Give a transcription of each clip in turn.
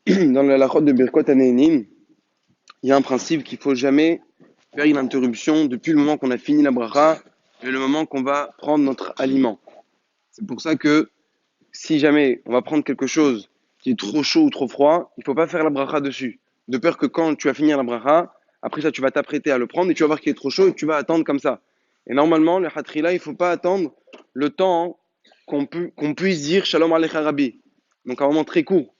Dans la halachot de Birkot Hanehenim, il y a un principe qu'il faut jamais faire une interruption depuis le moment qu'on a fini la bracha et le moment qu'on va prendre notre aliment. C'est pour ça que si jamais on va prendre quelque chose qui est trop chaud ou trop froid, il ne faut pas faire la bracha dessus. De peur que quand tu vas finir la bracha, après ça tu vas t'apprêter à le prendre et tu vas voir qu'il est trop chaud et tu vas attendre comme ça. Et normalement, le hatrila, il ne faut pas attendre le temps qu'on puisse dire Shalom Aleichem Rabbi. Donc un moment très court.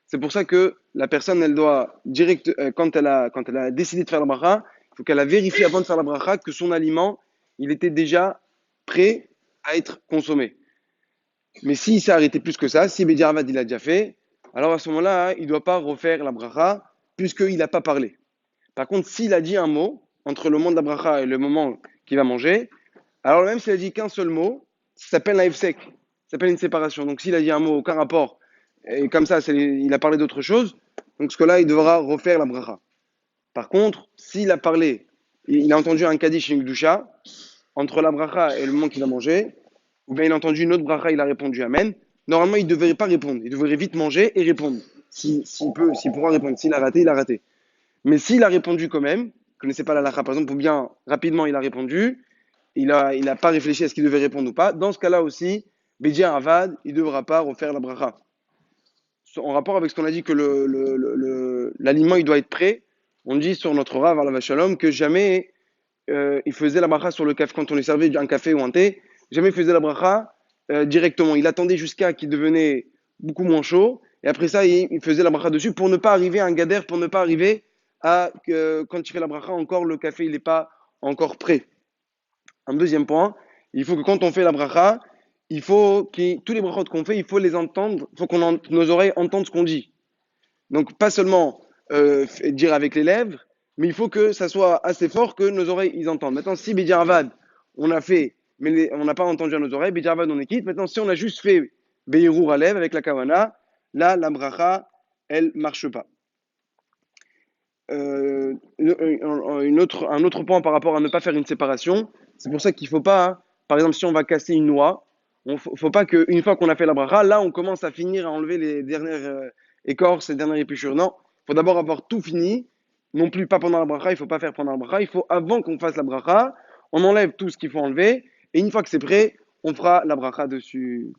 C'est pour ça que la personne, elle doit quand elle a décidé de faire la bracha, il faut qu'elle a vérifié avant de faire la bracha que son aliment, il était déjà prêt à être consommé. Mais s'il s'est arrêté plus que ça, si Bediavad il a déjà fait, alors à ce moment-là, il ne doit pas refaire la bracha puisqu'il n'a pas parlé. Par contre, s'il a dit un mot entre le moment de la bracha et le moment qu'il va manger, alors même s'il a dit qu'un seul mot, ça s'appelle un hefsek, ça s'appelle une séparation. Donc s'il a dit un mot, aucun rapport, et comme ça, il a parlé d'autre chose, donc ce que là, il devra refaire la bracha. Par contre, s'il a parlé, il a entendu un kaddish et une gdusha, entre la bracha et le moment qu'il a mangé, ou bien il a entendu une autre bracha, il a répondu amen, normalement, il ne devrait pas répondre. Il devrait vite manger et répondre. S'il pourra répondre. S'il a raté, il a raté. Mais s'il a répondu quand même, connaissez pas la lacha, par exemple, ou bien rapidement il a répondu, il a pas réfléchi à ce qu'il devait répondre ou pas, dans ce cas-là aussi, Bédia Avad, il ne devra pas refaire la bracha. En rapport avec ce qu'on a dit que l'aliment il doit être prêt, on dit sur notre Rav Alav Shalom que jamais il faisait la bracha sur le café quand on lui servait un café ou un thé, jamais il faisait la bracha directement. Il attendait jusqu'à qu'il devenait beaucoup moins chaud et après ça il faisait la bracha dessus pour ne pas arriver à un gader, pour ne pas arriver à quand il fait la bracha encore le café il n'est pas encore prêt. Un deuxième point, il faut que quand on fait la bracha, il faut que tous les brachot qu'on fait, il faut les entendre, il faut nos oreilles entendent ce qu'on dit. Donc pas seulement dire avec les lèvres, mais il faut que ça soit assez fort que nos oreilles ils entendent. Maintenant, si Bédiarvad, on a fait, mais on n'a pas entendu à nos oreilles, Bédiarvad on est quitte. Maintenant, si on a juste fait Beirour à lèvres avec la kavana, là, la bracha, elle marche pas. Un autre point par rapport à ne pas faire une séparation, c'est pour ça qu'il ne faut pas, hein, par exemple, si on va casser une noix, il ne faut pas qu'une fois qu'on a fait la bracha, là, on commence à finir à enlever les dernières écorces, les dernières épluchures. Non, il faut d'abord avoir tout fini, non plus pas pendant la bracha, il ne faut pas faire pendant la bracha, il faut avant qu'on fasse la bracha, on enlève tout ce qu'il faut enlever, et une fois que c'est prêt, on fera la bracha dessus.